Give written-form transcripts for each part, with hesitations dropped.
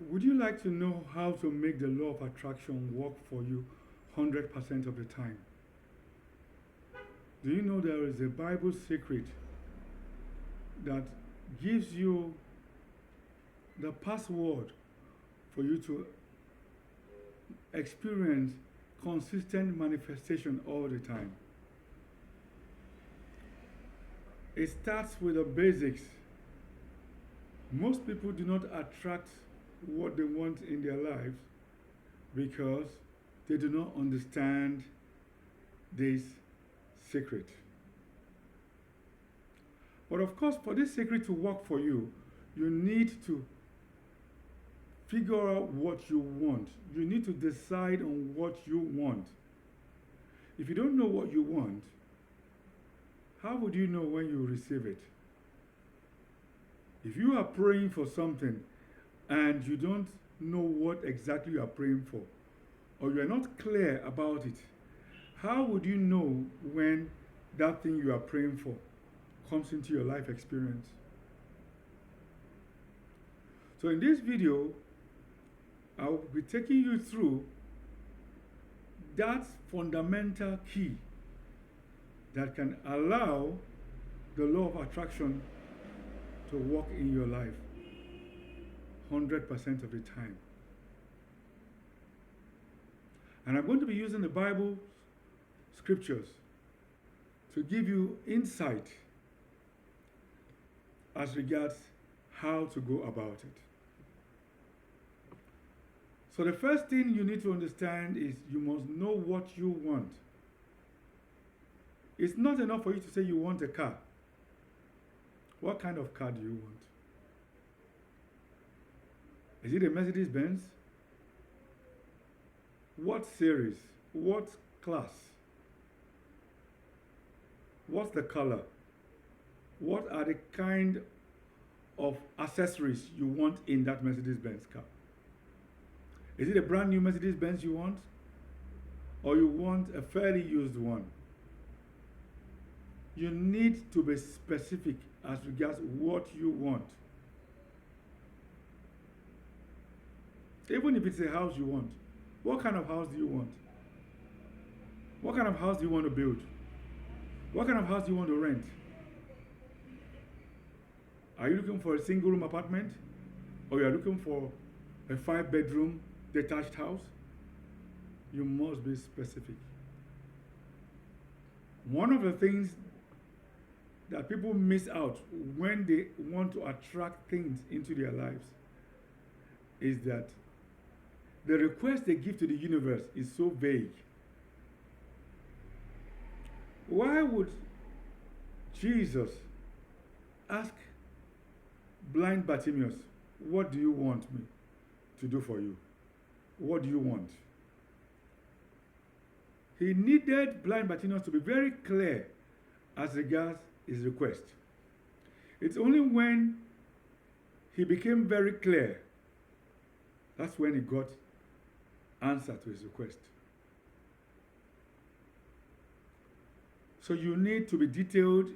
Would you like to know how to make the law of attraction work for you 100% of the time? Do you know there is a Bible secret that gives you the password for you to experience consistent manifestation all the time? It starts with the basics. Most people do not attract what they want in their lives because they do not understand this secret. But of course, for this secret to work for you, you need to figure out what you want. You need to decide on what you want. If you don't know what you want, how would you know when you receive it? If you are praying for something and you don't know what exactly you are praying for, or you are not clear about it, how would you know when that thing you are praying for comes into your life experience? So in this video, I'll be taking you through that fundamental key that can allow the law of attraction to work in your life 100% of the time. And I'm going to be using the Bible scriptures to give you insight as regards how to go about it. So the first thing you need to understand is you must know what you want. It's not enough for you to say you want a car. What kind of car do you want? Is it a Mercedes Benz? What series? What class? What's the color? What are the kind of accessories you want in that Mercedes Benz car? Is it a brand new Mercedes Benz you want? Or you want a fairly used one? You need to be specific as regards what you want. Even if it's a house you want, what kind of house do you want? What kind of house do you want to build? What kind of house do you want to rent? Are you looking for a single room apartment? Or you are looking for a 5-bedroom detached house? You must be specific. One of the things that people miss out when they want to attract things into their lives is that the request they give to the universe is so vague. Why would Jesus ask blind Bartimaeus, what do you want me to do for you? What do you want? He needed blind Bartimaeus to be very clear as regards his request. It's only when he became very clear, that's when he got answer to his request. So you need to be detailed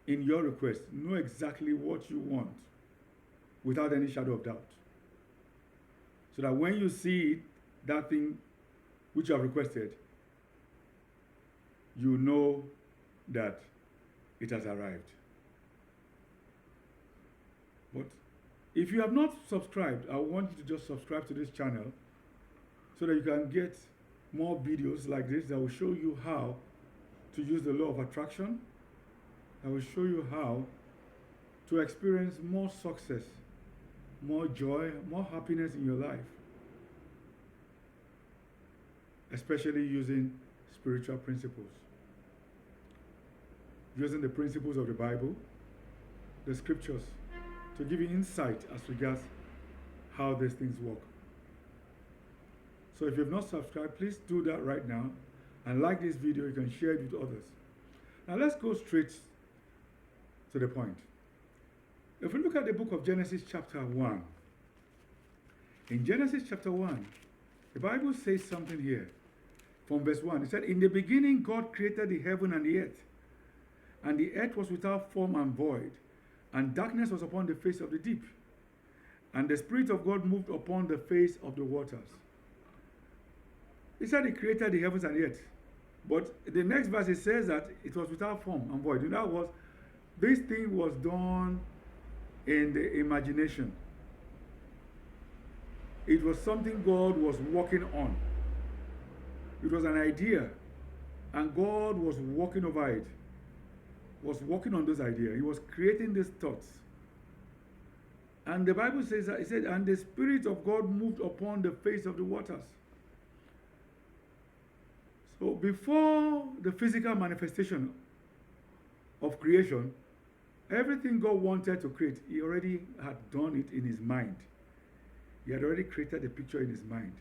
in your request. Know exactly what you want without any shadow of doubt. So that when you see that thing which you have requested, you know that it has arrived. But if you have not subscribed, I want you to just subscribe to this channel so that you can get more videos like this that will show you how to use the law of attraction. I will show you how to experience more success, more joy, more happiness in your life, especially using spiritual principles. Using the principles of the Bible, the scriptures, to give you insight as regards how these things work. So if you have not subscribed, please do that right now. And like this video, you can share it with others. Now let's go straight to the point. If we look at the book of Genesis chapter 1, in Genesis chapter 1, the Bible says something here from verse 1. It said, in the beginning God created the heaven and the earth. And the earth was without form and void, and darkness was upon the face of the deep. And the Spirit of God moved upon the face of the waters. He said he created the heavens and the earth. But the next verse, it says that it was without form and void. In other words, this thing was done in the imagination. It was something God was working on. It was an idea, and God was working over it, was working on those ideas. He was creating these thoughts. And the Bible says that, it said, and the Spirit of God moved upon the face of the waters. So before the physical manifestation of creation, everything God wanted to create, he already had done it in his mind. He had already created the picture in his mind.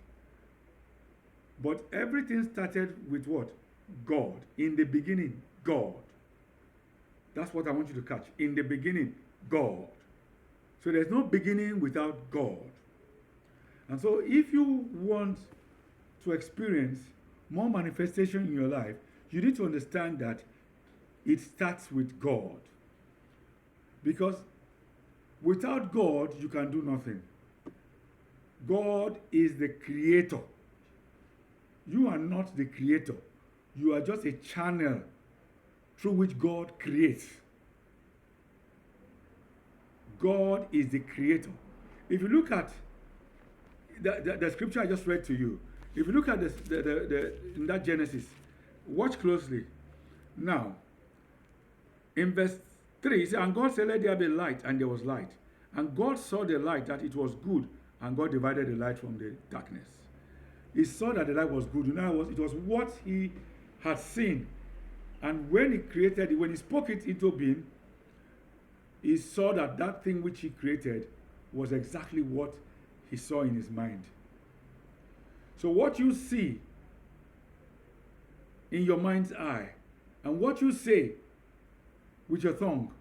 But everything started with what? God. In the beginning, God. That's what I want you to catch. In the beginning, God. So there's no beginning without God. And so if you want to experience more manifestation in your life, you need to understand that it starts with God. Because without God, you can do nothing. God is the creator. You are not the creator. You are just a channel through which God creates. God is the creator. If you look at the scripture I just read to you, if you look at in that Genesis, watch closely. Now, in verse 3, it says, and God said, let there be light, and there was light. And God saw the light, that it was good, and God divided the light from the darkness. He saw that the light was good. In other words, it was what he had seen. And when he created it, when he spoke it into being, he saw that that thing which he created was exactly what he saw in his mind. So what you see in your mind's eye and what you say with your tongue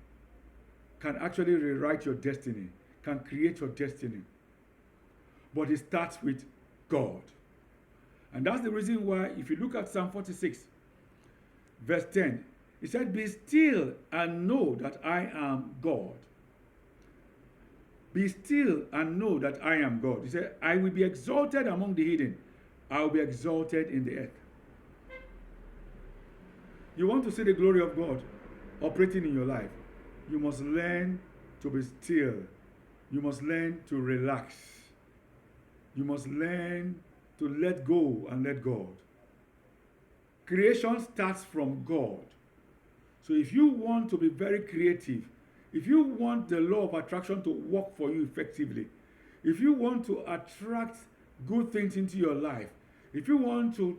can actually rewrite your destiny, can create your destiny. But it starts with God. And that's the reason why, if you look at Psalm 46, verse 10, it said, be still and know that I am God. Be still and know that I am God. He said, I will be exalted among the heathen. I will be exalted in the earth. You want to see the glory of God operating in your life, you must learn to be still. You must learn to relax. You must learn to let go and let God. Creation starts from God. So if you want to be very creative, if you want the law of attraction to work for you effectively, if you want to attract good things into your life, if you want to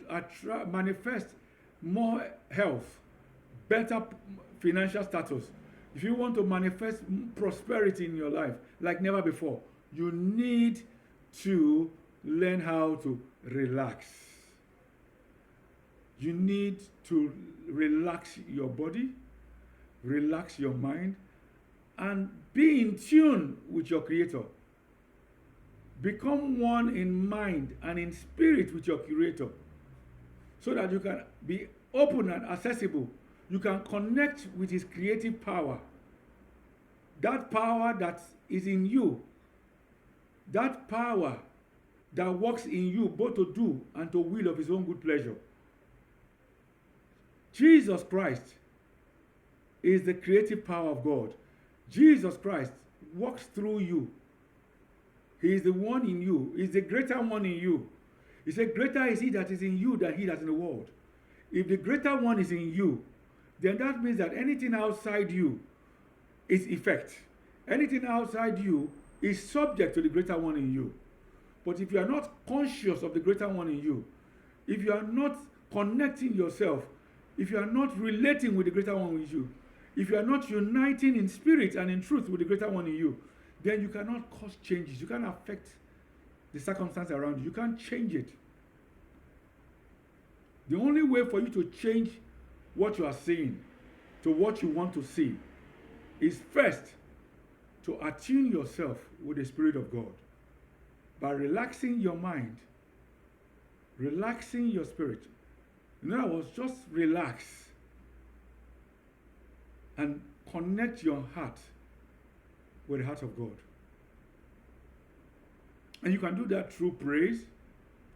manifest more health, better financial status, if you want to manifest prosperity in your life like never before, you need to learn how to relax. You need to relax your body, relax your mind, and be in tune with your Creator. Become one in mind and in spirit with your Creator, so that you can be open and accessible. You can connect with His creative power. That power that is in you, that power that works in you both to do and to will of His own good pleasure. Jesus Christ is the creative power of God. Jesus Christ works through you. He is the one in you. He is the greater one in you. He said, greater is He that is in you than he that is in the world. If the greater one is in you, then that means that anything outside you is effect. Anything outside you is subject to the greater one in you. But if you are not conscious of the greater one in you, if you are not connecting yourself, if you are not relating with the greater one with you, if you are not uniting in spirit and in truth with the greater one in you, then you cannot cause changes. You can't affect the circumstance around you. You can't change it. The only way for you to change what you are seeing to what you want to see is first to attune yourself with the Spirit of God by relaxing your mind, relaxing your spirit. In other words, just relax and connect your heart with the heart of God. And you can do that through praise,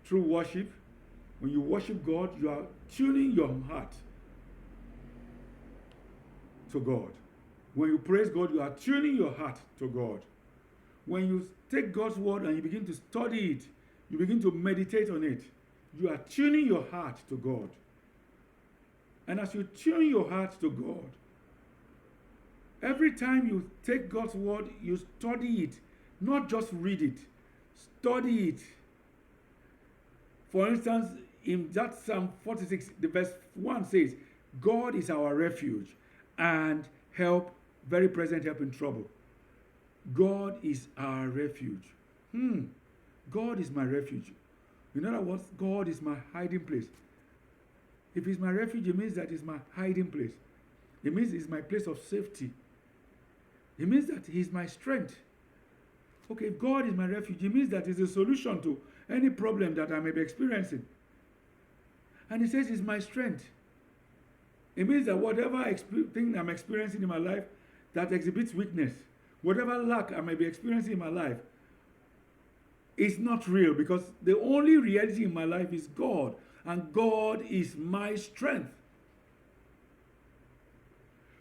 through worship. When you worship God, you are tuning your heart to God. When you praise God, you are tuning your heart to God. When you take God's word and you begin to study it, you begin to meditate on it, you are tuning your heart to God. And as you tune your heart to God, every time you take God's word, you study it, not just read it, study it. For instance, in that Psalm 46, the verse 1 says, God is our refuge and help, very present help in trouble. God is our refuge. God is my refuge. In other words, God is my hiding place. If He's my refuge, it means that it's my hiding place. It means it's my place of safety. It means that He's my strength. Okay, if God is my refuge, it means that it's a solution to any problem that I may be experiencing. And He says it's my strength. It means that whatever thing I'm experiencing in my life that exhibits weakness, whatever lack I may be experiencing in my life, is not real, because the only reality in my life is God, and God is my strength.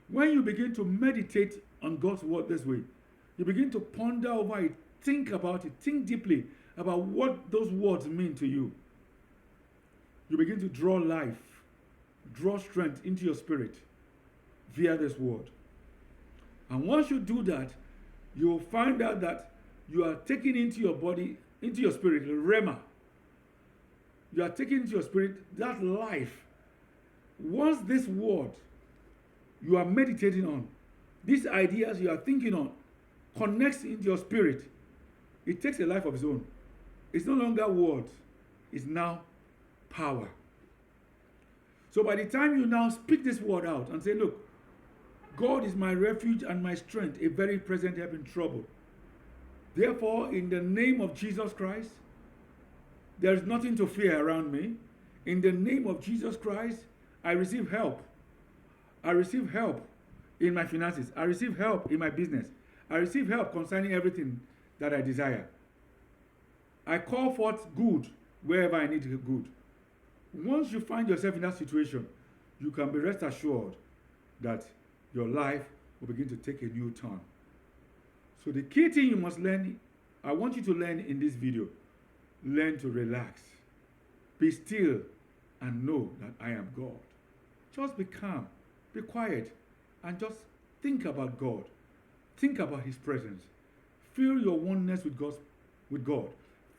When you begin to meditate on God's word this way, you begin to ponder over it, think about it, think deeply about what those words mean to you. You begin to draw life, draw strength into your spirit via this word. And once you do that, you will find out that you are taking into your body, into your spirit, Rhema. You are taking into your spirit that life. Once this word you are meditating on, these ideas you are thinking on, connects into your spirit, it takes a life of its own. It's no longer words, it's now power. So by the time you now speak this word out and say, look, God is my refuge and my strength, a very present help in trouble. Therefore, in the name of Jesus Christ, there is nothing to fear around me. In the name of Jesus Christ, I receive help. I receive help in my finances. I receive help in my business. I receive help concerning everything that I desire. I call forth good wherever I need good. Once you find yourself in that situation, you can be rest assured that your life will begin to take a new turn. So the key thing you must learn, I want you to learn in this video, learn to relax. Be still and know that I am God. Just be calm, be quiet, and just think about God. Think about His presence. Feel your oneness with God.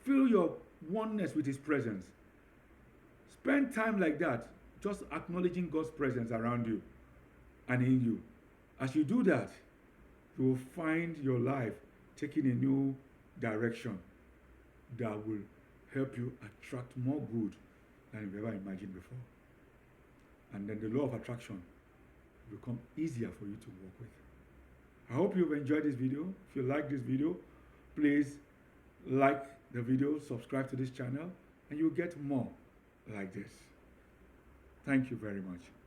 Feel your oneness with His presence. Spend time like that, just acknowledging God's presence around you and in you. As you do that, you will find your life taking a new direction that will help you attract more good than you've ever imagined before. And then the law of attraction will become easier for you to work with. I hope you've enjoyed this video. If you like this video, please like the video, subscribe to this channel, and you'll get more like this. Thank you very much.